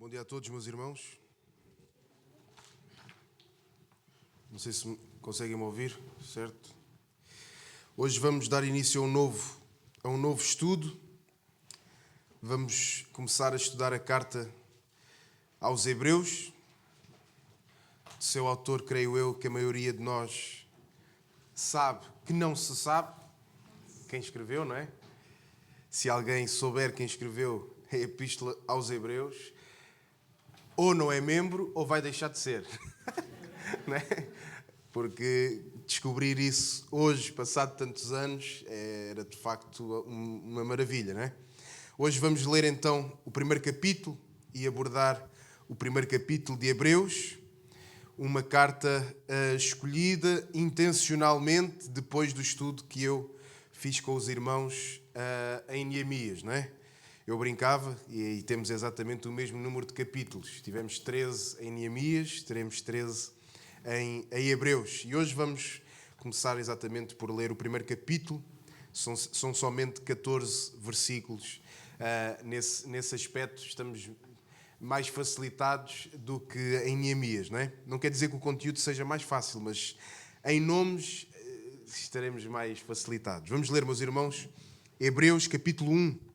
Bom dia a todos, meus irmãos. Não sei se conseguem me ouvir, certo? Hoje vamos dar início a um novo estudo. Vamos começar a estudar a carta aos Hebreus. Do seu autor, creio eu, que a maioria de nós sabe que não se sabe quem escreveu, não é? Se alguém souber quem escreveu a Epístola aos Hebreus, ou não é membro ou vai deixar de ser. Não é? Porque descobrir isso hoje, passado tantos anos, era de facto uma maravilha, não é? Hoje vamos ler então o primeiro capítulo e abordar o primeiro capítulo de Hebreus, uma carta escolhida intencionalmente depois do estudo que eu fiz com os irmãos em Neemias, não é? Eu brincava e temos exatamente o mesmo número de capítulos. Tivemos 13 em Neemias, teremos 13 em Hebreus. E hoje vamos começar exatamente por ler o primeiro capítulo. São somente 14 versículos. Nesse aspecto estamos mais facilitados do que em Neemias, não é? Não quer dizer que o conteúdo seja mais fácil, mas em nomes estaremos mais facilitados. Vamos ler, meus irmãos, Hebreus capítulo 1.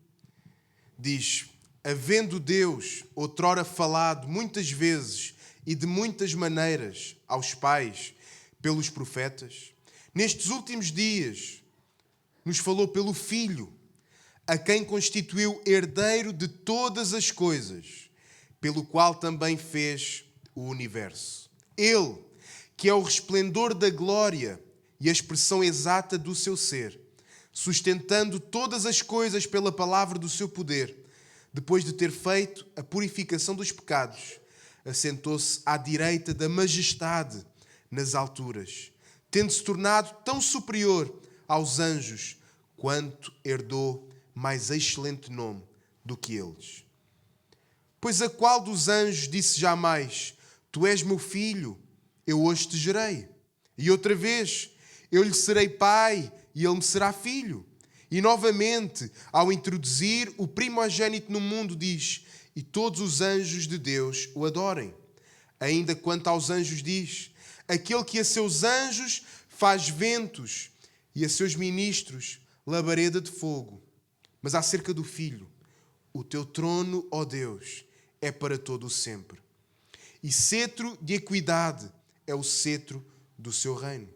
Diz: havendo Deus outrora falado muitas vezes e de muitas maneiras aos pais pelos profetas, nestes últimos dias nos falou pelo Filho, a quem constituiu herdeiro de todas as coisas, pelo qual também fez o universo. Ele, que é o resplendor da glória e a expressão exata do seu ser, sustentando todas as coisas pela palavra do seu poder, depois de ter feito a purificação dos pecados, assentou-se à direita da majestade nas alturas, tendo-se tornado tão superior aos anjos, quanto herdou mais excelente nome do que eles. Pois a qual dos anjos disse jamais: tu és meu filho, eu hoje te gerei? E outra vez: eu lhe serei pai e ele me será filho. E novamente, ao introduzir o primogênito no mundo, diz: e todos os anjos de Deus o adorem. Ainda quanto aos anjos diz: aquele que a seus anjos faz ventos e a seus ministros labareda de fogo. Mas acerca do Filho: o teu trono, ó Deus, é para todo o sempre. E cetro de equidade é o cetro do seu reino.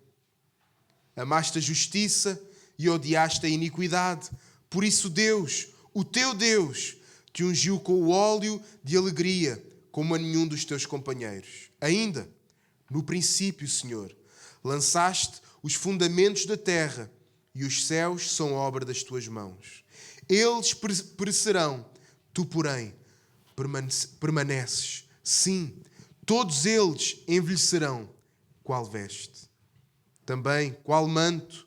Amaste a justiça e odiaste a iniquidade. Por isso Deus, o teu Deus, te ungiu com o óleo de alegria, como a nenhum dos teus companheiros. Ainda, no princípio, Senhor, lançaste os fundamentos da terra, e os céus são obra das tuas mãos. Eles perecerão, tu, porém, permaneces. Sim, todos eles envelhecerão, qual veste. Também, qual manto,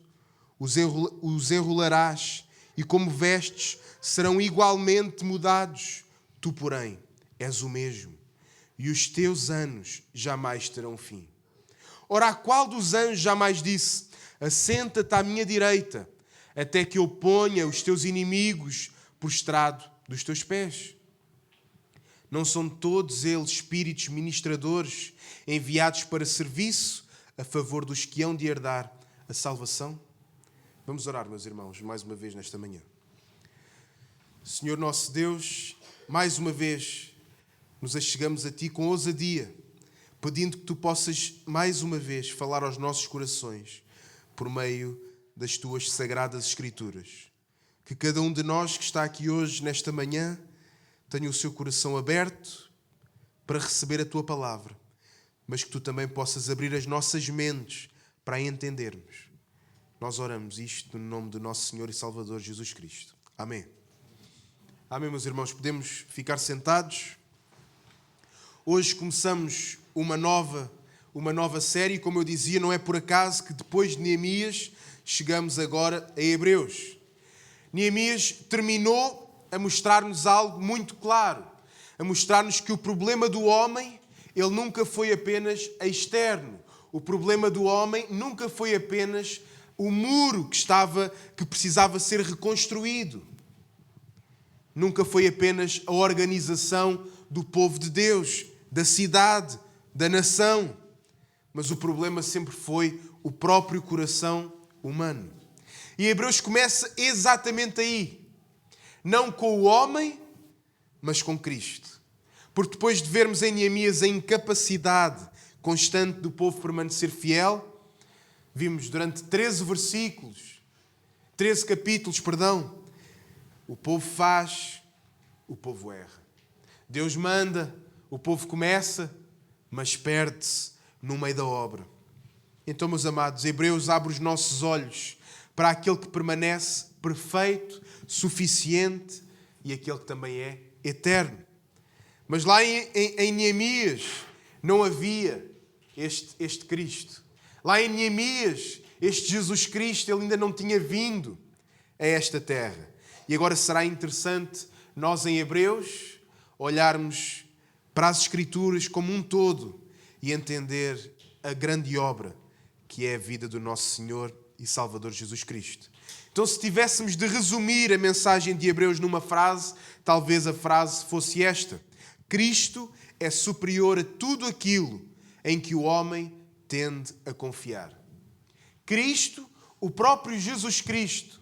os enrolarás, e como vestes serão igualmente mudados. Tu, porém, és o mesmo, e os teus anos jamais terão fim. Ora, a qual dos anjos jamais disse: assenta-te à minha direita, até que eu ponha os teus inimigos por estrado dos teus pés? Não são todos eles espíritos ministradores enviados para serviço a favor dos que hão de herdar a salvação? Vamos orar, meus irmãos, mais uma vez nesta manhã. Senhor nosso Deus, mais uma vez nos achegamos a Ti com ousadia, pedindo que Tu possas mais uma vez falar aos nossos corações por meio das Tuas sagradas Escrituras. Que cada um de nós que está aqui hoje, nesta manhã, tenha o seu coração aberto para receber a Tua palavra, mas que Tu também possas abrir as nossas mentes para a entendermos. Nós oramos isto no nome do nosso Senhor e Salvador Jesus Cristo. Amém. Amém, meus irmãos. Podemos ficar sentados. Hoje começamos uma nova série. Como eu dizia, não é por acaso que depois de Neemias chegamos agora a Hebreus. Neemias terminou a mostrar-nos algo muito claro, a mostrar-nos que o problema do homem, ele nunca foi apenas externo. O problema do homem nunca foi apenas o muro que precisava ser reconstruído. Nunca foi apenas a organização do povo de Deus, da cidade, da nação. Mas o problema sempre foi o próprio coração humano. E Hebreus começa exatamente aí. Não com o homem, mas com Cristo. Porque depois de vermos em Neemias a incapacidade constante do povo permanecer fiel, vimos durante 13 capítulos, o povo faz, o povo erra. Deus manda, o povo começa, mas perde-se no meio da obra. Então, meus amados, Hebreus abre os nossos olhos para aquele que permanece perfeito, suficiente e aquele que também é eterno. Mas lá em Neemias não havia este Cristo. Lá em Neemias, este Jesus Cristo, ele ainda não tinha vindo a esta terra. E agora será interessante nós em Hebreus olharmos para as Escrituras como um todo e entender a grande obra que é a vida do nosso Senhor e Salvador Jesus Cristo. Então, se tivéssemos de resumir a mensagem de Hebreus numa frase, talvez a frase fosse esta: Cristo é superior a tudo aquilo em que o homem tende a confiar. Cristo, o próprio Jesus Cristo,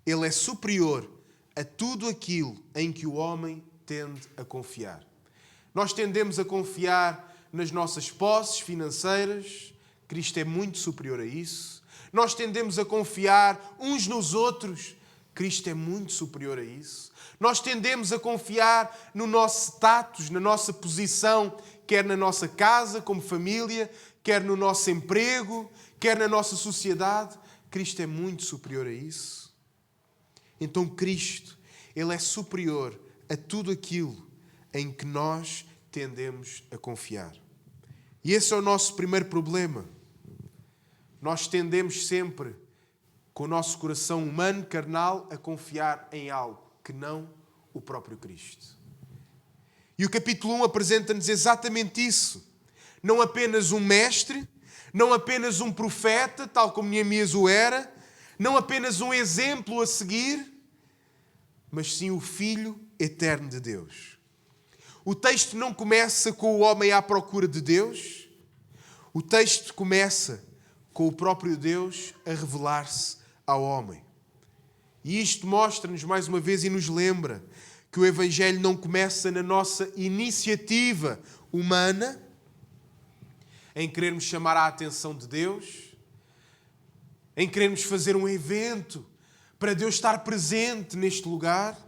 ele é superior a tudo aquilo em que o homem tende a confiar. Nós tendemos a confiar nas nossas posses financeiras. Cristo é muito superior a isso. Nós tendemos a confiar uns nos outros. Cristo é muito superior a isso. Nós tendemos a confiar no nosso status, na nossa posição, quer na nossa casa, como família, quer no nosso emprego, quer na nossa sociedade. Cristo é muito superior a isso. Então Cristo, ele é superior a tudo aquilo em que nós tendemos a confiar. E esse é o nosso primeiro problema. Nós tendemos sempre, com o nosso coração humano, carnal, a confiar em algo que não o próprio Cristo. E o capítulo 1 apresenta-nos exatamente isso. Não apenas um mestre, não apenas um profeta, tal como Neemias o era, não apenas um exemplo a seguir, mas sim o Filho eterno de Deus. O texto não começa com o homem à procura de Deus. O texto começa com o próprio Deus a revelar-se ao homem. E isto mostra-nos mais uma vez e nos lembra que o Evangelho não começa na nossa iniciativa humana, em querermos chamar a atenção de Deus, em querermos fazer um evento para Deus estar presente neste lugar,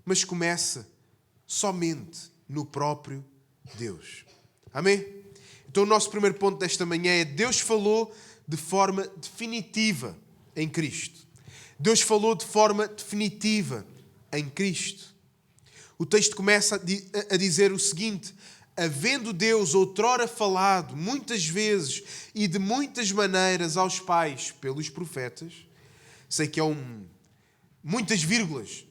mas começa somente no próprio Deus. Amém? Então o nosso primeiro ponto desta manhã é: Deus falou de forma definitiva em Cristo. Deus falou de forma definitiva em Cristo. O texto começa a dizer o seguinte: havendo Deus outrora falado muitas vezes e de muitas maneiras aos pais pelos profetas. Sei que é muitas vírgulas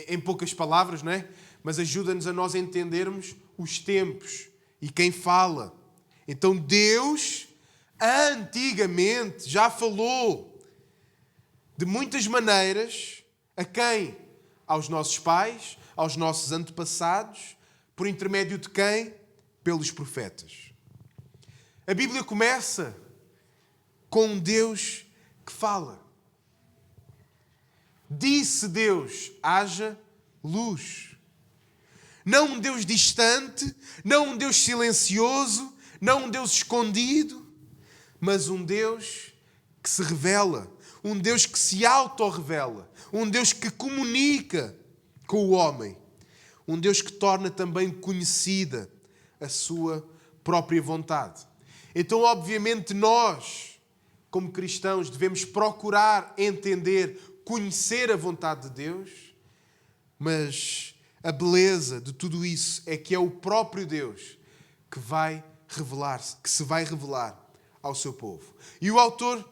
em poucas palavras, não é? Mas ajuda-nos a nós entendermos os tempos e quem fala. Então Deus antigamente já falou de muitas maneiras a quem? Aos nossos pais, aos nossos antepassados, por intermédio de quem? Pelos profetas. A Bíblia começa com um Deus que fala. Disse Deus: haja luz. Não um Deus distante, não um Deus silencioso, não um Deus escondido, mas um Deus que se revela, um Deus que se autorrevela, um Deus que comunica com o homem, um Deus que torna também conhecida a sua própria vontade. Então, obviamente, nós, como cristãos, devemos procurar entender, conhecer a vontade de Deus, mas a beleza de tudo isso é que é o próprio Deus que vai revelar-se, que se vai revelar ao seu povo. E o autor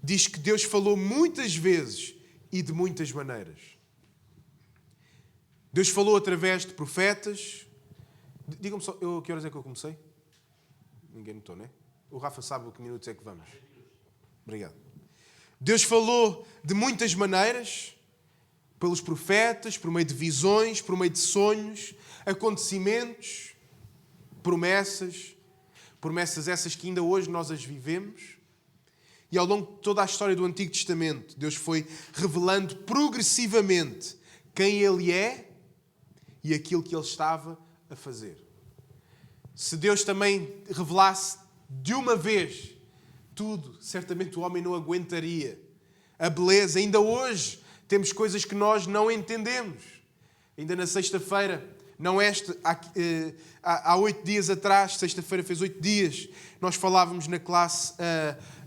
diz que Deus falou muitas vezes e de muitas maneiras. Deus falou através de profetas. Digam-me só, que horas é que eu comecei? Ninguém notou, não é? O Rafa sabe o que minutos é que vamos. Obrigado. Deus falou de muitas maneiras pelos profetas, por meio de visões, por meio de sonhos, acontecimentos, promessas essas que ainda hoje nós as vivemos. E ao longo de toda a história do Antigo Testamento, Deus foi revelando progressivamente quem Ele é e aquilo que Ele estava a fazer. Se Deus também revelasse de uma vez tudo, certamente o homem não aguentaria a beleza. Ainda hoje temos coisas que nós não entendemos. Ainda na sexta-feira, há 8 dias atrás, sexta-feira fez 8 dias, nós falávamos na classe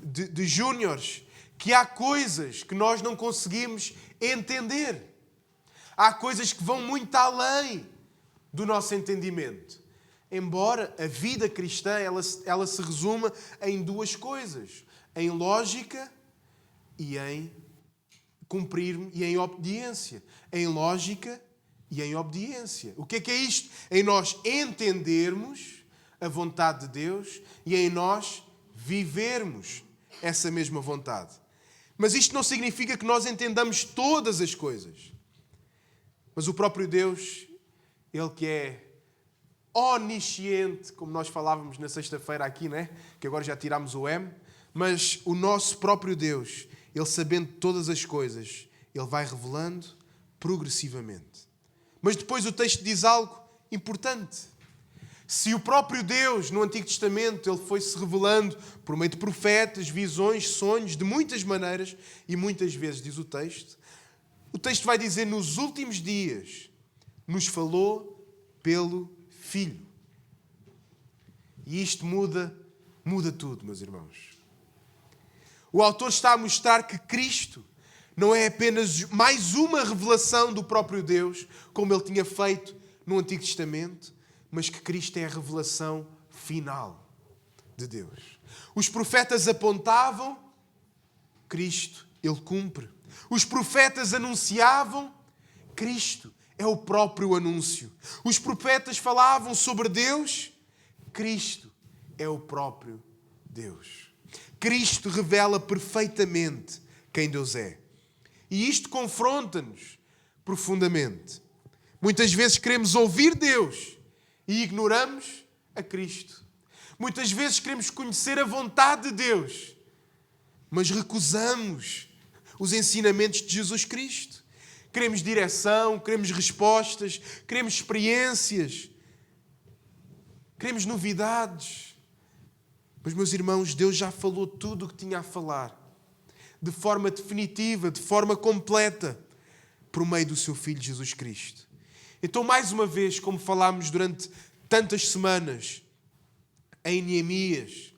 de júniores que há coisas que nós não conseguimos entender. Há coisas que vão muito além do nosso entendimento. Embora a vida cristã ela se resuma em 2 coisas: em lógica e em cumprir e em obediência. Em lógica e em obediência. O que é isto? Em nós entendermos a vontade de Deus e em nós vivermos essa mesma vontade. Mas isto não significa que nós entendamos todas as coisas. Mas o próprio Deus, Ele que é onisciente, como nós falávamos na sexta-feira aqui, né? Que agora já tirámos o M, mas o nosso próprio Deus, Ele sabendo todas as coisas, Ele vai revelando progressivamente. Mas depois o texto diz algo importante. Se o próprio Deus, no Antigo Testamento, Ele foi-se revelando por meio de profetas, visões, sonhos, de muitas maneiras, e muitas vezes, diz o texto vai dizer, nos últimos dias, nos falou pelo Filho. E isto muda tudo, meus irmãos. O autor está a mostrar que Cristo não é apenas mais uma revelação do próprio Deus, como Ele tinha feito no Antigo Testamento, mas que Cristo é a revelação final de Deus. Os profetas apontavam, Cristo, Ele cumpre. Os profetas anunciavam, Cristo é o próprio anúncio. Os profetas falavam sobre Deus, Cristo é o próprio Deus. Cristo revela perfeitamente quem Deus é. E isto confronta-nos profundamente. Muitas vezes queremos ouvir Deus e ignoramos a Cristo. Muitas vezes queremos conhecer a vontade de Deus, mas recusamos os ensinamentos de Jesus Cristo. Queremos direção, queremos respostas, queremos experiências, queremos novidades. Mas, meus irmãos, Deus já falou tudo o que tinha a falar, de forma definitiva, de forma completa, por meio do seu Filho Jesus Cristo. Então, mais uma vez, como falámos durante tantas semanas, em Neemias,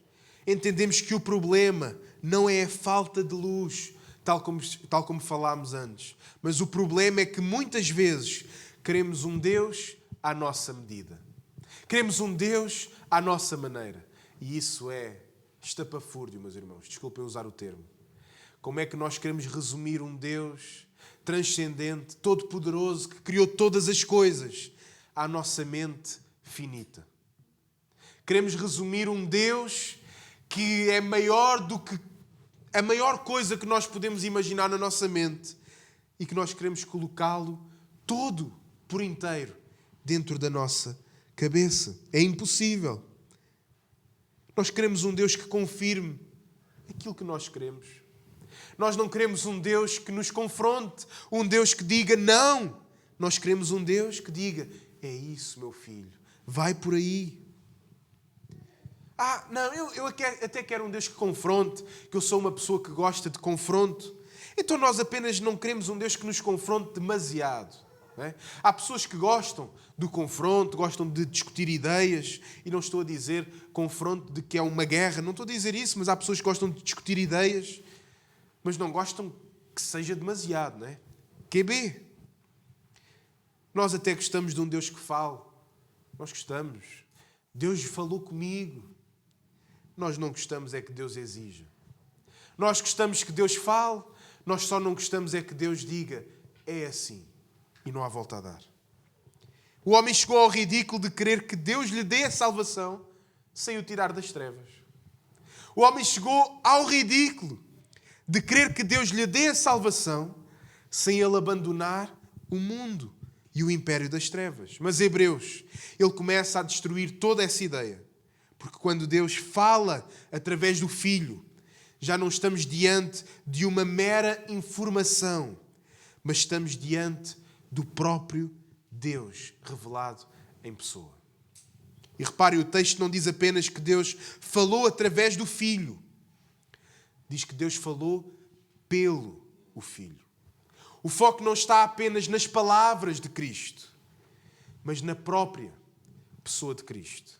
entendemos que o problema não é a falta de luz, tal como falámos antes. Mas o problema é que muitas vezes queremos um Deus à nossa medida. Queremos um Deus à nossa maneira. E isso é estapafúrdio, meus irmãos. Desculpem usar o termo. Como é que nós queremos resumir um Deus transcendente, todo-poderoso, que criou todas as coisas, à nossa mente finita? Queremos resumir um Deus que é maior do que a maior coisa que nós podemos imaginar na nossa mente e que nós queremos colocá-lo todo, por inteiro, dentro da nossa cabeça. É impossível. Nós queremos um Deus que confirme aquilo que nós queremos. Nós não queremos um Deus que nos confronte, um Deus que diga não. Nós queremos um Deus que diga, é isso, meu filho, vai por aí. Não, eu até quero um Deus que confronte, que eu sou uma pessoa que gosta de confronto. Então nós apenas não queremos um Deus que nos confronte demasiado. Não é? Há pessoas que gostam do confronto, gostam de discutir ideias, e não estou a dizer confronto de que é uma guerra, não estou a dizer isso, mas há pessoas que gostam de discutir ideias, mas não gostam que seja demasiado, não é? QB. Nós até gostamos de um Deus que fale. Nós gostamos. Deus falou comigo. Nós não gostamos é que Deus exija. Nós gostamos que Deus fale, nós só não gostamos é que Deus diga, é assim, e não há volta a dar. O homem chegou ao ridículo de querer que Deus lhe dê a salvação sem o tirar das trevas. O homem chegou ao ridículo de querer que Deus lhe dê a salvação sem ele abandonar o mundo e o império das trevas. Mas Hebreus, ele começa a destruir toda essa ideia. Porque quando Deus fala através do Filho, já não estamos diante de uma mera informação, mas estamos diante do próprio Deus revelado em pessoa. E reparem, o texto não diz apenas que Deus falou através do Filho. Diz que Deus falou pelo o Filho. O foco não está apenas nas palavras de Cristo, mas na própria pessoa de Cristo.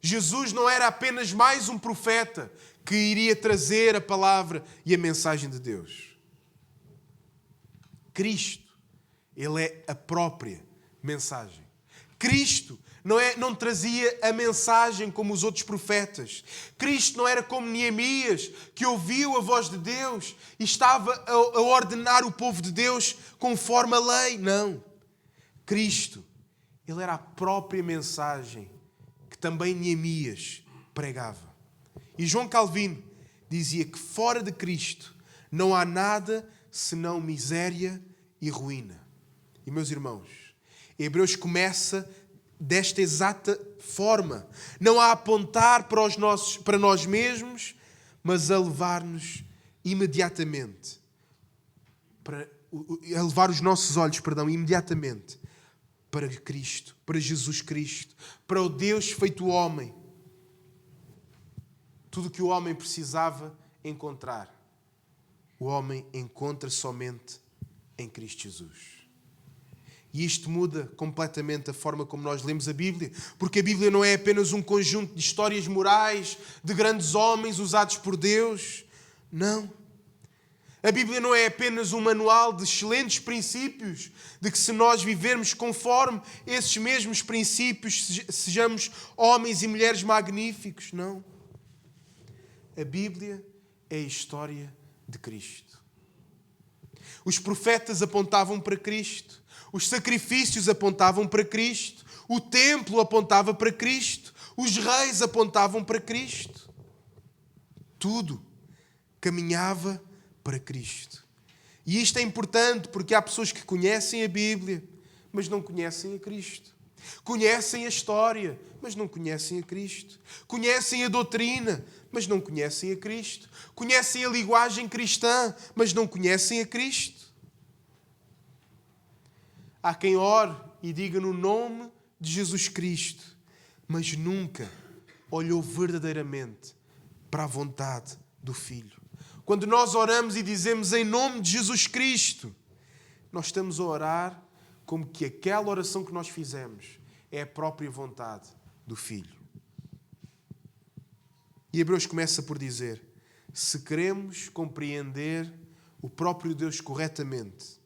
Jesus não era apenas mais um profeta que iria trazer a palavra e a mensagem de Deus. Cristo, ele é a própria mensagem. Cristo não trazia a mensagem como os outros profetas. Cristo não era como Neemias, que ouviu a voz de Deus e estava a ordenar o povo de Deus conforme a lei. Não. Cristo, ele era a própria mensagem que também Neemias pregava. E João Calvino dizia que fora de Cristo não há nada senão miséria e ruína. E meus irmãos, Hebreus começa desta exata forma, não a apontar para nós mesmos, mas a levar-nos imediatamente, a levar os nossos olhos, imediatamente para Cristo, para Jesus Cristo, para o Deus feito homem. Tudo o que o homem precisava encontrar, o homem encontra somente em Cristo Jesus. E isto muda completamente a forma como nós lemos a Bíblia, porque a Bíblia não é apenas um conjunto de histórias morais de grandes homens usados por Deus. Não. A Bíblia não é apenas um manual de excelentes princípios, de que se nós vivermos conforme esses mesmos princípios, sejamos homens e mulheres magníficos. Não. A Bíblia é a história de Cristo. Os profetas apontavam para Cristo. Os sacrifícios apontavam para Cristo. O templo apontava para Cristo. Os reis apontavam para Cristo. Tudo caminhava para Cristo. E isto é importante porque há pessoas que conhecem a Bíblia, mas não conhecem a Cristo. Conhecem a história, mas não conhecem a Cristo. Conhecem a doutrina, mas não conhecem a Cristo. Conhecem a linguagem cristã, mas não conhecem a Cristo. Há quem ore e diga no nome de Jesus Cristo, mas nunca olhou verdadeiramente para a vontade do Filho. Quando nós oramos e dizemos em nome de Jesus Cristo, nós estamos a orar como que aquela oração que nós fizemos é a própria vontade do Filho. E Hebreus começa por dizer, se queremos compreender o próprio Deus corretamente,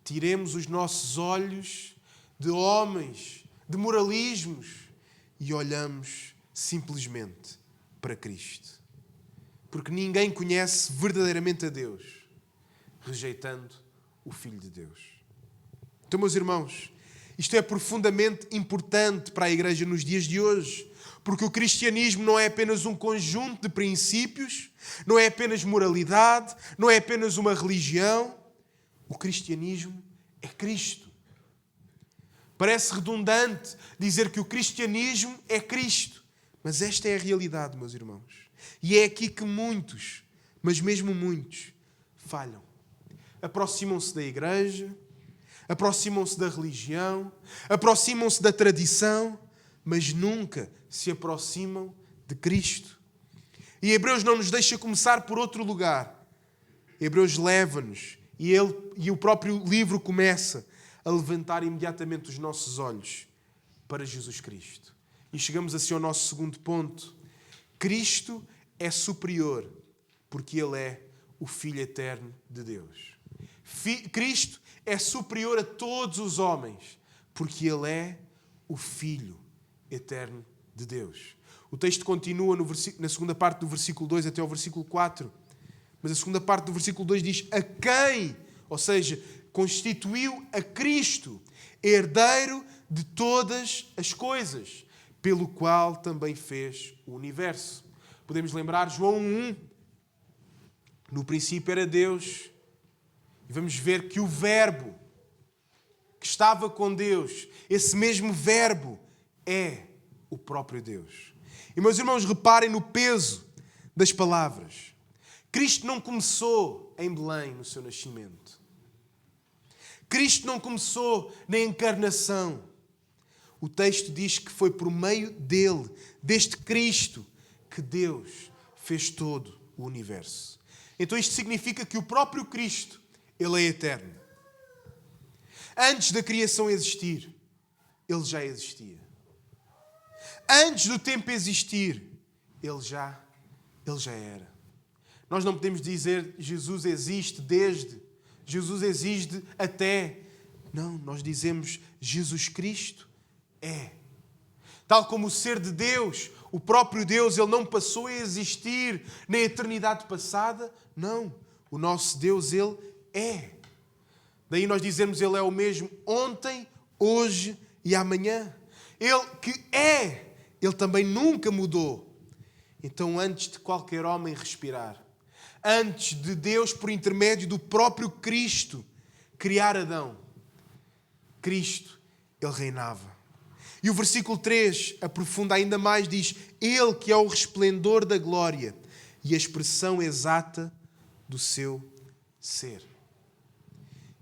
tiremos os nossos olhos de homens, de moralismos e olhamos simplesmente para Cristo. Porque ninguém conhece verdadeiramente a Deus, rejeitando o Filho de Deus. Então, meus irmãos, isto é profundamente importante para a Igreja nos dias de hoje, porque o cristianismo não é apenas um conjunto de princípios, não é apenas moralidade, não é apenas uma religião. O cristianismo é Cristo. Parece redundante dizer que o cristianismo é Cristo, mas esta é a realidade, meus irmãos. E é aqui que muitos, mas mesmo muitos, falham. Aproximam-se da igreja, aproximam-se da religião, aproximam-se da tradição, mas nunca se aproximam de Cristo. E Hebreus não nos deixa começar por outro lugar. Hebreus leva-nos, e o próprio livro começa a levantar imediatamente os nossos olhos para Jesus Cristo. E chegamos assim ao nosso segundo ponto. Cristo é superior porque Ele é o Filho eterno de Deus. Cristo é superior a todos os homens porque Ele é o Filho eterno de Deus. O texto continua na segunda parte do versículo 2 até ao versículo 4. Mas a segunda parte do versículo 2 diz a quem, ou seja, constituiu a Cristo, herdeiro de todas as coisas, pelo qual também fez o universo. Podemos lembrar João 1. No princípio era Deus, E vamos ver que o Verbo que estava com Deus, esse mesmo Verbo é o próprio Deus. E, meus irmãos, reparem no peso das palavras. Cristo não começou em Belém no seu nascimento. Cristo não começou na encarnação. O texto diz que foi por meio dele, deste Cristo, que Deus fez todo o universo. Então isto significa que o próprio Cristo, ele é eterno. Antes da criação existir, ele já existia. Antes do tempo existir, ele já era. Nós não podemos dizer Jesus existe desde, Jesus existe até. Não, nós dizemos Jesus Cristo é. Tal como o ser de Deus, o próprio Deus, ele não passou a existir na eternidade passada. Não, o nosso Deus, ele é. Daí nós dizemos ele é o mesmo ontem, hoje e amanhã. Ele que é, ele também nunca mudou. Então, antes de qualquer homem respirar, antes de Deus, por intermédio do próprio Cristo, criar Adão, Cristo, ele reinava. E o versículo 3 aprofunda ainda mais, diz: ele que é o resplendor da glória e a expressão exata do seu ser.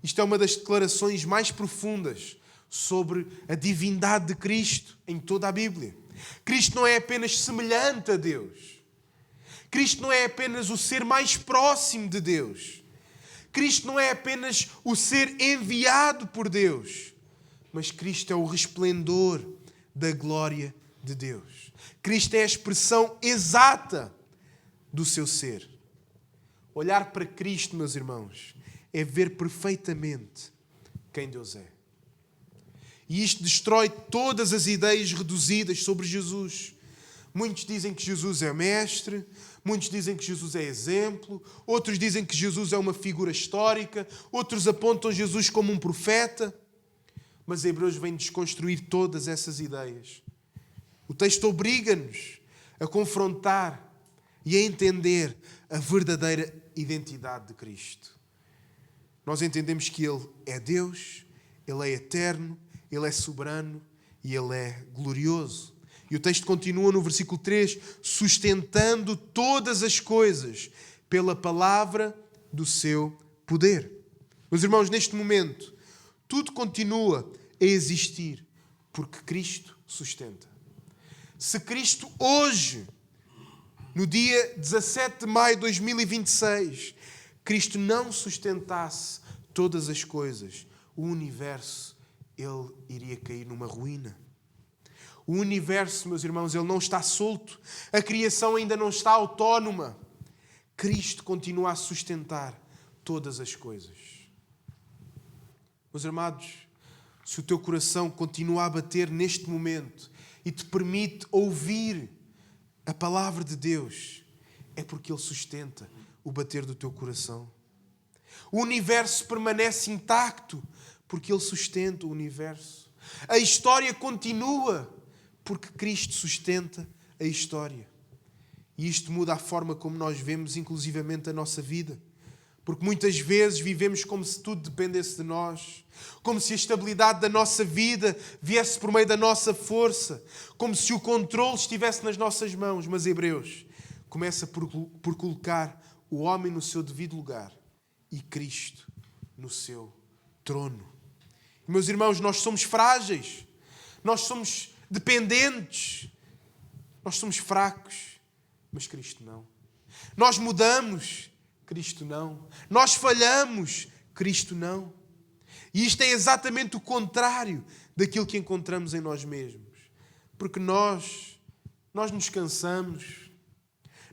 Isto é uma das declarações mais profundas sobre a divindade de Cristo em toda a Bíblia. Cristo não é apenas semelhante a Deus. Cristo não é apenas o ser mais próximo de Deus. Cristo não é apenas o ser enviado por Deus. Mas Cristo é o resplendor da glória de Deus. Cristo é a expressão exata do seu ser. Olhar para Cristo, meus irmãos, é ver perfeitamente quem Deus é. E isto destrói todas as ideias reduzidas sobre Jesus. Muitos dizem que Jesus é mestre, muitos dizem que Jesus é exemplo, outros dizem que Jesus é uma figura histórica, outros apontam Jesus como um profeta. Mas Hebreus vem desconstruir todas essas ideias. O texto obriga-nos a confrontar e a entender a verdadeira identidade de Cristo. Nós entendemos que Ele é Deus, Ele é eterno, Ele é soberano e Ele é glorioso. E o texto continua no versículo 3, sustentando todas as coisas pela palavra do seu poder. Meus irmãos, neste momento, tudo continua a existir porque Cristo sustenta. Se Cristo hoje, no dia 17 de maio de 2026, Cristo não sustentasse todas as coisas, o universo, ele iria cair numa ruína. O universo, meus irmãos, ele não está solto. A criação ainda não está autónoma. Cristo continua a sustentar todas as coisas. Meus amados, se o teu coração continua a bater neste momento e te permite ouvir a palavra de Deus, é porque Ele sustenta o bater do teu coração. O universo permanece intacto porque Ele sustenta o universo. A história continua porque Cristo sustenta a história. E isto muda a forma como nós vemos, inclusivamente, a nossa vida. Porque muitas vezes vivemos como se tudo dependesse de nós. Como se a estabilidade da nossa vida viesse por meio da nossa força. Como se o controle estivesse nas nossas mãos. Mas Hebreus começa por colocar o homem no seu devido lugar e Cristo no seu trono. E, meus irmãos, nós somos frágeis. Nós somos dependentes. Nós somos fracos. Mas Cristo não. Nós mudamos. Cristo não. Nós falhamos. Cristo não. E isto é exatamente o contrário daquilo que encontramos em nós mesmos. Porque nós nos cansamos.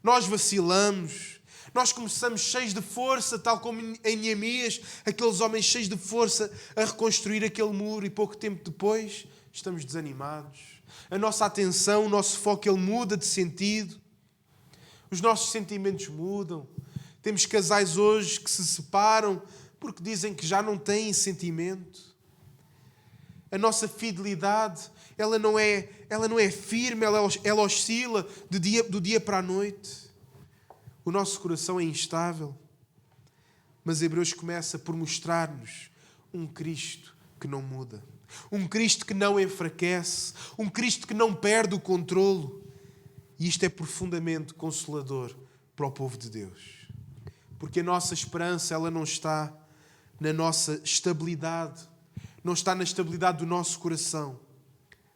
Nós vacilamos. Nós começamos cheios de força, tal como em Neemias, aqueles homens cheios de força a reconstruir aquele muro e pouco tempo depois estamos desanimados. A nossa atenção, o nosso foco, ele muda de sentido. Os nossos sentimentos mudam. Temos casais hoje que se separam porque dizem que já não têm sentimento. A nossa fidelidade, ela não é firme, ela oscila do dia para a noite. O nosso coração é instável. Mas Hebreus começa por mostrar-nos um Cristo que não muda. Um Cristo que não enfraquece. Um Cristo que não perde o controlo. E isto é profundamente consolador para o povo de Deus. Porque a nossa esperança, ela não está na nossa estabilidade. Não está na estabilidade do nosso coração.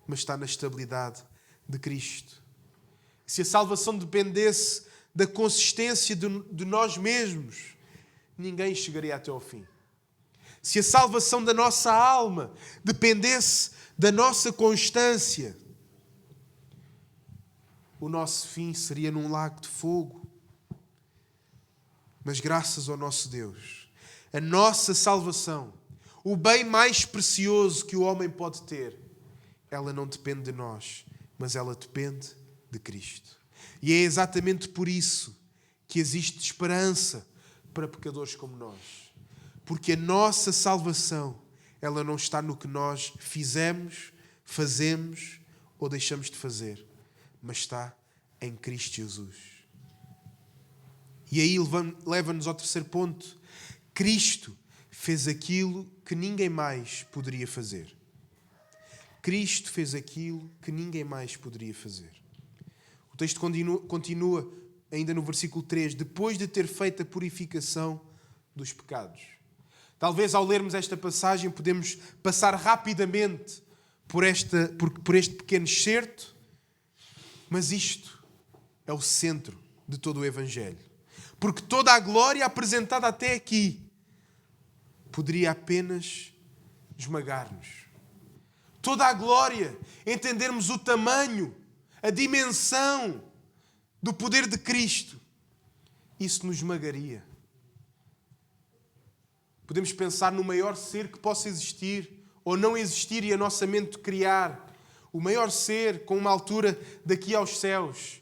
Mas está na estabilidade de Cristo. Se a salvação dependesse da consistência de nós mesmos, ninguém chegaria até ao fim. Se a salvação da nossa alma dependesse da nossa constância, o nosso fim seria num lago de fogo. Mas graças ao nosso Deus, a nossa salvação, o bem mais precioso que o homem pode ter, ela não depende de nós, mas ela depende de Cristo. E é exatamente por isso que existe esperança para pecadores como nós. Porque a nossa salvação, ela não está no que nós fizemos, fazemos ou deixamos de fazer, mas está em Cristo Jesus. E aí leva-nos ao terceiro ponto. Cristo fez aquilo que ninguém mais poderia fazer. Cristo fez aquilo que ninguém mais poderia fazer. O texto continua ainda no versículo 3, depois de ter feito a purificação dos pecados. Talvez ao lermos esta passagem podemos passar rapidamente por este pequeno excerto, mas isto é o centro de todo o Evangelho. Porque toda a glória apresentada até aqui poderia apenas esmagar-nos. Toda a glória, entendermos o tamanho, a dimensão do poder de Cristo, isso nos esmagaria. Podemos pensar no maior ser que possa existir ou não existir e a nossa mente criar. O maior ser com uma altura daqui aos céus.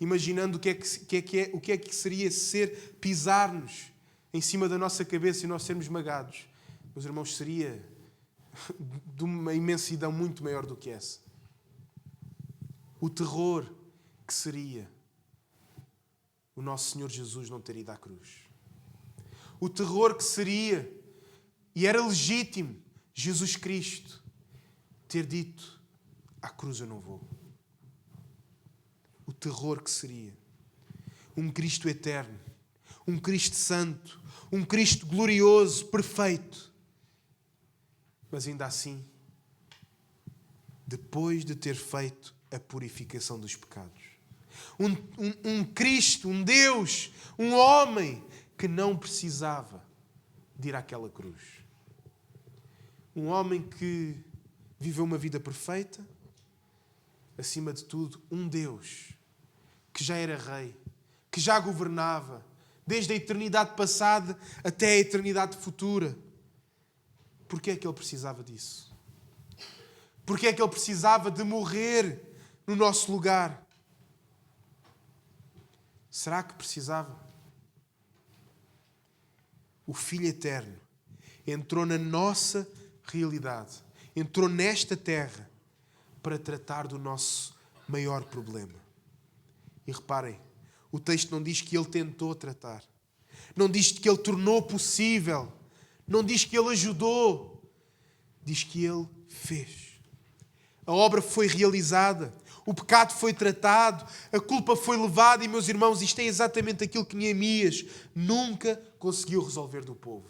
Imaginando o que é que seria ser pisar-nos em cima da nossa cabeça e nós sermos esmagados. Meus irmãos, seria de uma imensidão muito maior do que essa. O terror que seria o nosso Senhor Jesus não ter ido à cruz. O terror que seria, e era legítimo, Jesus Cristo ter dito, à cruz eu não vou. O terror que seria. Um Cristo eterno, um Cristo santo, um Cristo glorioso, perfeito. Mas ainda assim, depois de ter feito a purificação dos pecados. Um Cristo, um Deus, um homem que não precisava de ir àquela cruz. Um homem que viveu uma vida perfeita, acima de tudo, um Deus que já era rei, que já governava, desde a eternidade passada até a eternidade futura. Porquê é que ele precisava disso? Porquê é que ele precisava de morrer no nosso lugar? Será que precisava? O Filho Eterno entrou na nossa realidade, entrou nesta terra para tratar do nosso maior problema. E reparem, o texto não diz que ele tentou tratar, não diz que ele tornou possível, não diz que ele ajudou, diz que ele fez. A obra foi realizada, o pecado foi tratado, a culpa foi levada e, meus irmãos, isto é exatamente aquilo que Neemias nunca conseguiu resolver do povo.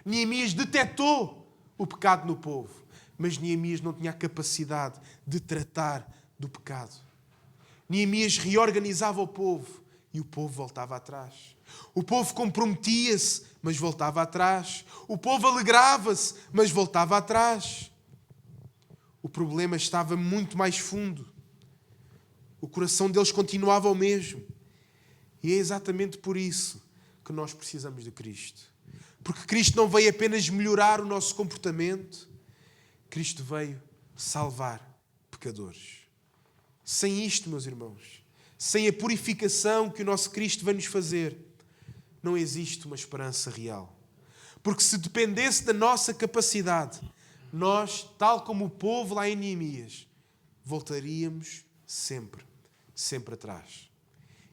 Neemias detectou o pecado no povo, mas Neemias não tinha a capacidade de tratar do pecado. Neemias reorganizava o povo e o povo voltava atrás. O povo comprometia-se, mas voltava atrás. O povo alegrava-se, mas voltava atrás. O problema estava muito mais fundo. O coração deles continuava o mesmo. E é exatamente por isso que nós precisamos de Cristo. Porque Cristo não veio apenas melhorar o nosso comportamento, Cristo veio salvar pecadores. Sem isto, meus irmãos, sem a purificação que o nosso Cristo vem nos fazer, não existe uma esperança real. Porque se dependesse da nossa capacidade, nós, tal como o povo lá em Neemias, voltaríamos sempre atrás.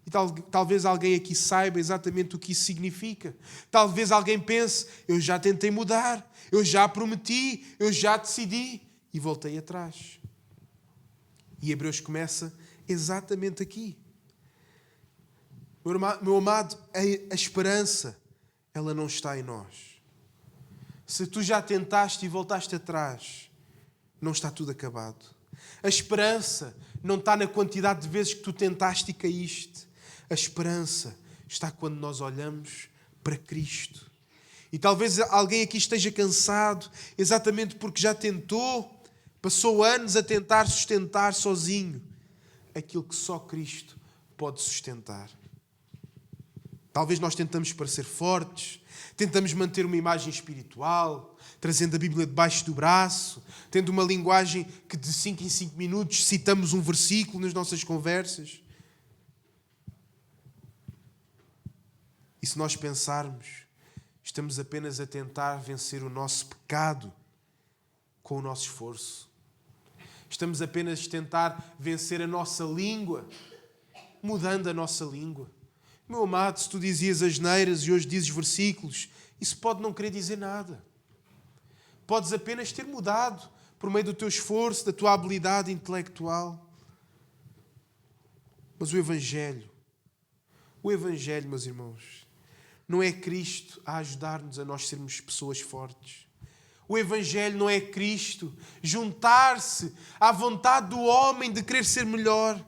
E talvez alguém aqui saiba exatamente o que isso significa. Talvez alguém pense, eu já tentei mudar, eu já prometi, eu já decidi e voltei atrás. E Hebreus começa exatamente aqui. Meu amado, a esperança, ela não está em nós. Se tu já tentaste e voltaste atrás, não está tudo acabado. A esperança não está na quantidade de vezes que tu tentaste e caíste. A esperança está quando nós olhamos para Cristo. E talvez alguém aqui esteja cansado, exatamente porque já tentou, passou anos a tentar sustentar sozinho aquilo que só Cristo pode sustentar. Talvez nós tentamos parecer fortes, tentamos manter uma imagem espiritual, trazendo a Bíblia debaixo do braço, tendo uma linguagem que de 5 em 5 minutos citamos um versículo nas nossas conversas. E se nós pensarmos, estamos apenas a tentar vencer o nosso pecado com o nosso esforço. Estamos apenas a tentar vencer a nossa língua, mudando a nossa língua. Meu amado, se tu dizias asneiras e hoje dizes versículos, isso pode não querer dizer nada. Podes apenas ter mudado por meio do teu esforço, da tua habilidade intelectual. Mas o Evangelho, meus irmãos, não é Cristo a ajudar-nos a nós sermos pessoas fortes. O Evangelho não é Cristo juntar-se à vontade do homem de querer ser melhor.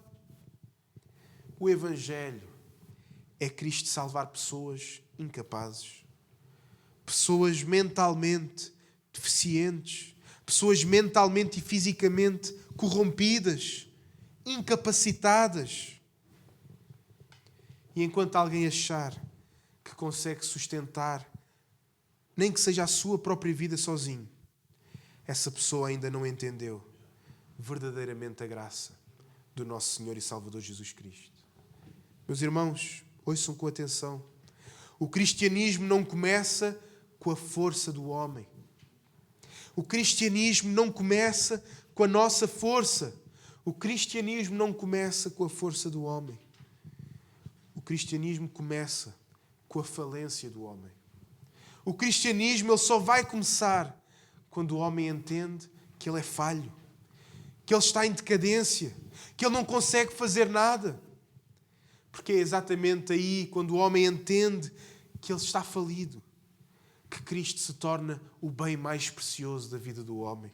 O Evangelho é Cristo salvar pessoas incapazes, pessoas mentalmente deficientes, pessoas mentalmente e fisicamente corrompidas, incapacitadas. E enquanto alguém achar que consegue sustentar, nem que seja a sua própria vida sozinho, essa pessoa ainda não entendeu verdadeiramente a graça do nosso Senhor e Salvador Jesus Cristo. Meus irmãos, ouçam com atenção. O cristianismo não começa com a força do homem. O cristianismo não começa com a nossa força. O cristianismo não começa com a força do homem. O cristianismo começa com a falência do homem. O cristianismo ele só vai começar quando o homem entende que ele é falho, que ele está em decadência, que ele não consegue fazer nada. Porque é exatamente aí, quando o homem entende que ele está falido, que Cristo se torna o bem mais precioso da vida do homem.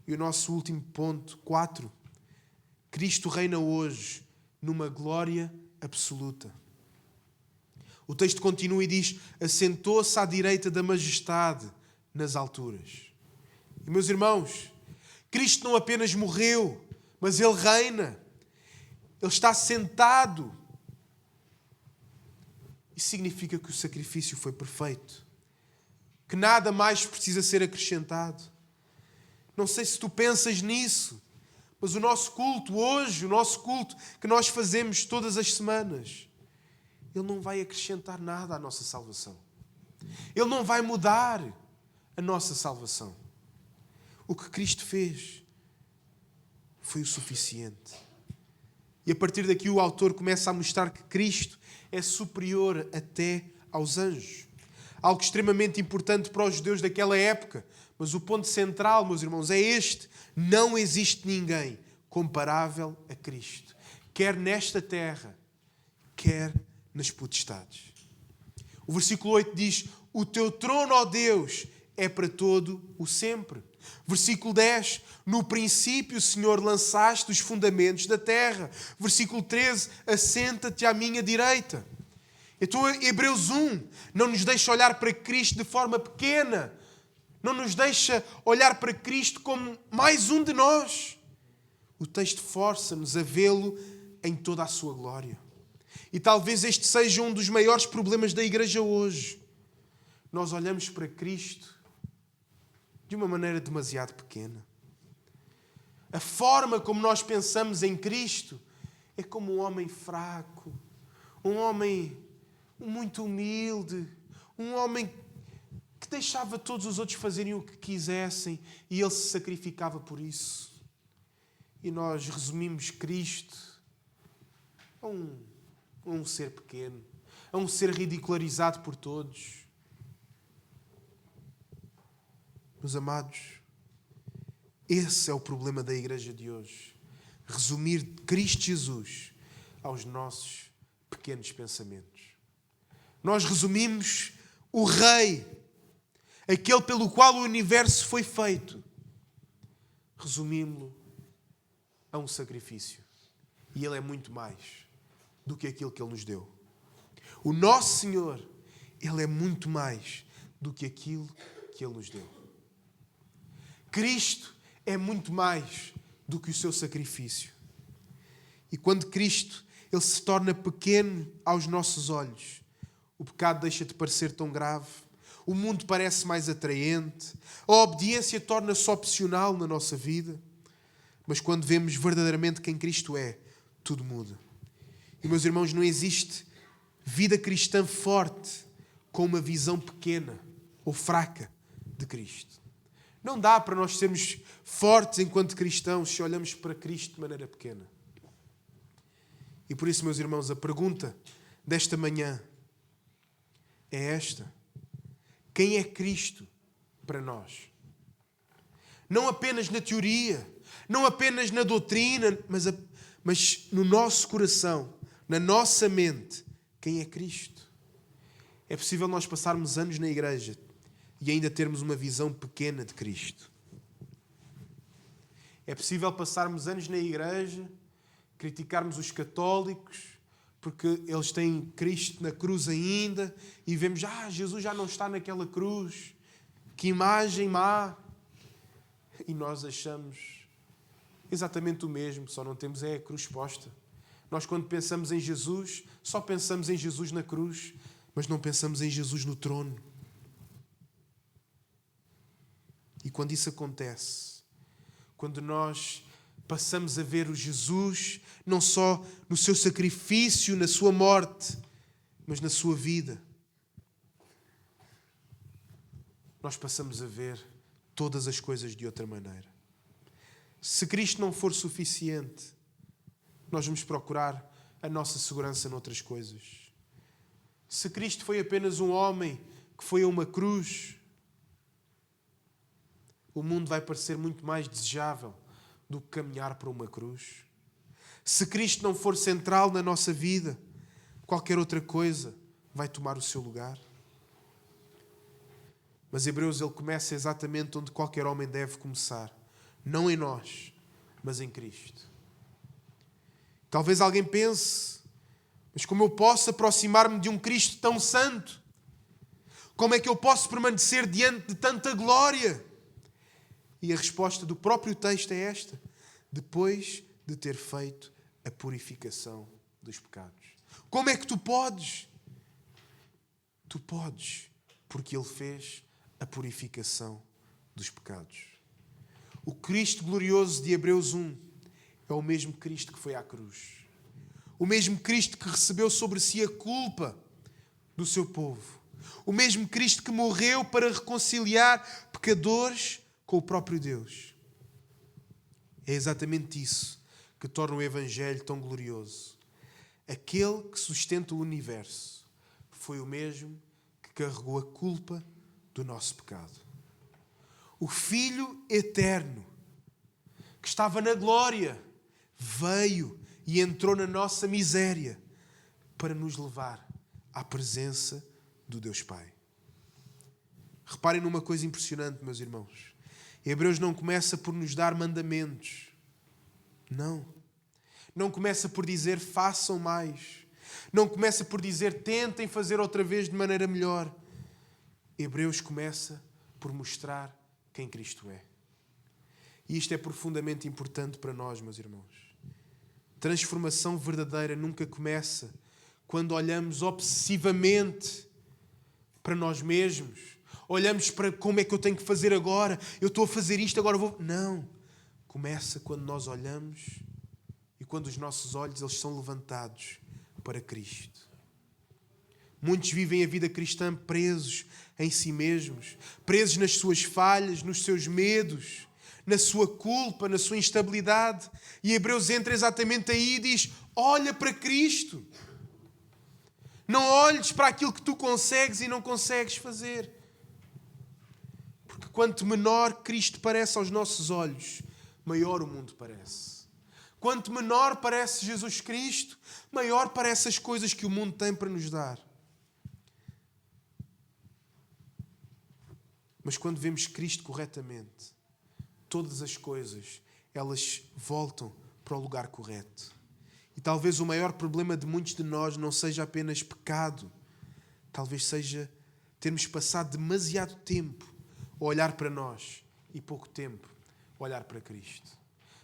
E o nosso último ponto, 4. Cristo reina hoje numa glória absoluta. O texto continua e diz: assentou-se à direita da majestade nas alturas. E, meus irmãos, Cristo não apenas morreu, mas Ele reina. Ele está sentado. Isso significa que o sacrifício foi perfeito, que nada mais precisa ser acrescentado. Não sei se tu pensas nisso, mas o nosso culto hoje, o nosso culto que nós fazemos todas as semanas, ele não vai acrescentar nada à nossa salvação. Ele não vai mudar a nossa salvação. O que Cristo fez foi o suficiente. E a partir daqui o autor começa a mostrar que Cristo é superior até aos anjos. Algo extremamente importante para os judeus daquela época. Mas o ponto central, meus irmãos, é este. Não existe ninguém comparável a Cristo. Quer nesta terra, quer nas potestades. O versículo 8 diz: o teu trono, ó Deus, é para todo o sempre. Versículo 10, no princípio, Senhor, lançaste os fundamentos da terra. Versículo 13, assenta-te à minha direita. Então, Hebreus 1 não nos deixa olhar para Cristo de forma pequena. Não nos deixa olhar para Cristo como mais um de nós. O texto força-nos a vê-lo em toda a sua glória. E talvez este seja um dos maiores problemas da igreja hoje. Nós olhamos para Cristo de uma maneira demasiado pequena. A forma como nós pensamos em Cristo é como um homem fraco, um homem muito humilde, um homem que deixava todos os outros fazerem o que quisessem e ele se sacrificava por isso. E nós resumimos Cristo a um ser pequeno, a um ser ridicularizado por todos. Meus amados, esse é o problema da igreja de hoje. Resumir Cristo Jesus aos nossos pequenos pensamentos. Nós resumimos o Rei, aquele pelo qual o universo foi feito, resumimos-lo a um sacrifício. E Ele é muito mais do que aquilo que Ele nos deu. O nosso Senhor, Ele é muito mais do que aquilo que Ele nos deu. Cristo é muito mais do que o seu sacrifício. E quando Cristo Ele se torna pequeno aos nossos olhos, o pecado deixa de parecer tão grave, o mundo parece mais atraente, a obediência torna-se opcional na nossa vida. Mas quando vemos verdadeiramente quem Cristo é, tudo muda. E, meus irmãos, não existe vida cristã forte com uma visão pequena ou fraca de Cristo. Não dá para nós sermos fortes enquanto cristãos se olhamos para Cristo de maneira pequena. E por isso, meus irmãos, a pergunta desta manhã é esta: quem é Cristo para nós? Não apenas na teoria, não apenas na doutrina, mas no nosso coração, na nossa mente, quem é Cristo? É possível nós passarmos anos na igreja e ainda termos uma visão pequena de Cristo. É possível passarmos anos na igreja, criticarmos os católicos, porque eles têm Cristo na cruz ainda, e vemos, Jesus já não está naquela cruz, que imagem má. E nós achamos exatamente o mesmo, só não temos a cruz posta. Nós, quando pensamos em Jesus, só pensamos em Jesus na cruz, mas não pensamos em Jesus no trono. E quando isso acontece, quando nós passamos a ver o Jesus, não só no seu sacrifício, na sua morte, mas na sua vida, nós passamos a ver todas as coisas de outra maneira. Se Cristo não for suficiente, nós vamos procurar a nossa segurança noutras coisas. Se Cristo foi apenas um homem que foi a uma cruz, o mundo vai parecer muito mais desejável do que caminhar para uma cruz. Se Cristo não for central na nossa vida, qualquer outra coisa vai tomar o seu lugar. Mas Hebreus, ele começa exatamente onde qualquer homem deve começar. Não em nós, mas em Cristo. Talvez alguém pense, mas como eu posso aproximar-me de um Cristo tão santo? Como é que eu posso permanecer diante de tanta glória? E a resposta do próprio texto é esta: depois de ter feito a purificação dos pecados. Como é que tu podes? Tu podes, porque Ele fez a purificação dos pecados. O Cristo glorioso de Hebreus 1 é o mesmo Cristo que foi à cruz. O mesmo Cristo que recebeu sobre si a culpa do seu povo. O mesmo Cristo que morreu para reconciliar pecadores com o próprio Deus. É exatamente isso que torna o Evangelho tão glorioso. Aquele que sustenta o universo foi o mesmo que carregou a culpa do nosso pecado. O Filho eterno, que estava na glória, veio e entrou na nossa miséria para nos levar à presença do Deus Pai. Reparem numa coisa impressionante, meus irmãos. Hebreus não começa por nos dar mandamentos. Não. Não começa por dizer façam mais. Não começa por dizer tentem fazer outra vez de maneira melhor. Hebreus começa por mostrar quem Cristo é. E isto é profundamente importante para nós, meus irmãos. Transformação verdadeira nunca começa quando olhamos obsessivamente para nós mesmos. Olhamos para como é que eu tenho que fazer agora. Eu estou a fazer isto, agora vou... Não. Começa quando nós olhamos e quando os nossos olhos eles são levantados para Cristo. Muitos vivem a vida cristã presos em si mesmos, presos nas suas falhas, nos seus medos, na sua culpa, na sua instabilidade. E Hebreus entra exatamente aí e diz: Olha para Cristo. Não olhes para aquilo que tu consegues e não consegues fazer. Porque quanto menor Cristo parece aos nossos olhos, maior o mundo parece. Quanto menor parece Jesus Cristo, maior parecem as coisas que o mundo tem para nos dar. Mas quando vemos Cristo corretamente, todas as coisas, elas voltam para o lugar correto. E talvez o maior problema de muitos de nós não seja apenas pecado. Talvez seja termos passado demasiado tempo a olhar para nós e pouco tempo a olhar para Cristo.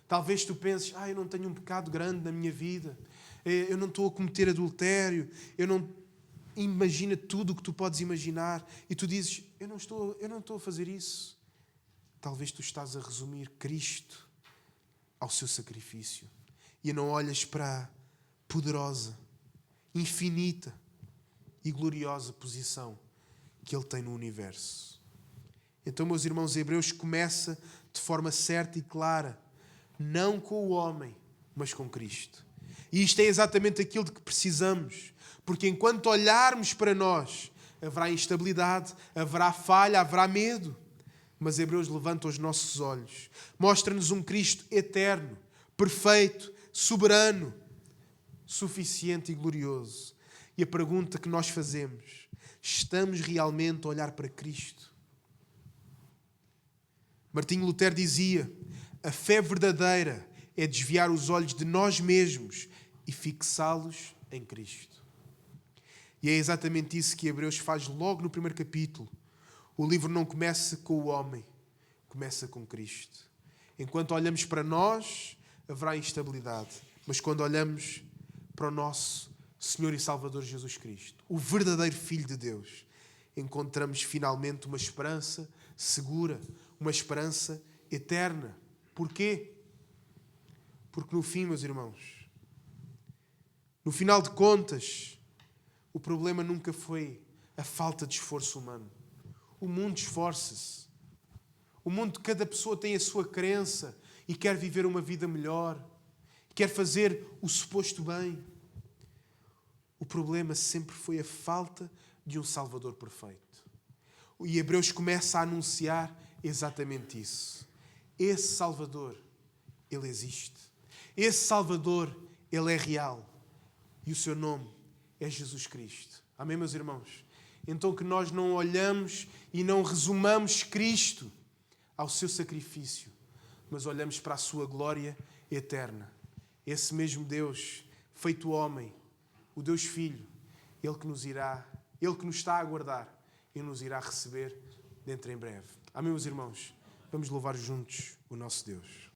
Talvez tu penses, eu não tenho um pecado grande na minha vida. Eu não estou a cometer adultério. Eu não... Imagina tudo o que tu podes imaginar. E tu dizes, eu não estou a fazer isso. Talvez tu estás a resumir Cristo ao seu sacrifício. E não olhas para a poderosa, infinita e gloriosa posição que Ele tem no universo. Então, meus irmãos, Hebreus começa de forma certa e clara, não com o homem, mas com Cristo. E isto é exatamente aquilo de que precisamos, porque enquanto olharmos para nós, haverá instabilidade, haverá falha, haverá medo. Mas Hebreus levanta os nossos olhos, mostra-nos um Cristo eterno, perfeito, soberano, suficiente e glorioso. E a pergunta que nós fazemos, estamos realmente a olhar para Cristo? Martinho Lutero dizia, a fé verdadeira é desviar os olhos de nós mesmos e fixá-los em Cristo. E é exatamente isso que Hebreus faz logo no primeiro capítulo. O livro não começa com o homem, começa com Cristo. Enquanto olhamos para nós, haverá instabilidade. Mas quando olhamos para o nosso Senhor e Salvador Jesus Cristo, o verdadeiro Filho de Deus, encontramos finalmente uma esperança segura, uma esperança eterna. Porquê? Porque no fim, meus irmãos, no final de contas, o problema nunca foi a falta de esforço humano. O mundo esforça-se. O mundo, cada pessoa tem a sua crença e quer viver uma vida melhor. Quer fazer o suposto bem. O problema sempre foi a falta de um Salvador perfeito. E Hebreus começa a anunciar exatamente isso. Esse Salvador, Ele existe. Esse Salvador, Ele é real. E o seu nome é Jesus Cristo. Amém, meus irmãos? Então que nós não olhamos e não resumamos Cristo ao seu sacrifício, mas olhamos para a sua glória eterna. Esse mesmo Deus, feito homem, o Deus Filho, Ele que nos está a aguardar e nos irá receber dentro em breve. Amém, meus irmãos? Vamos louvar juntos o nosso Deus.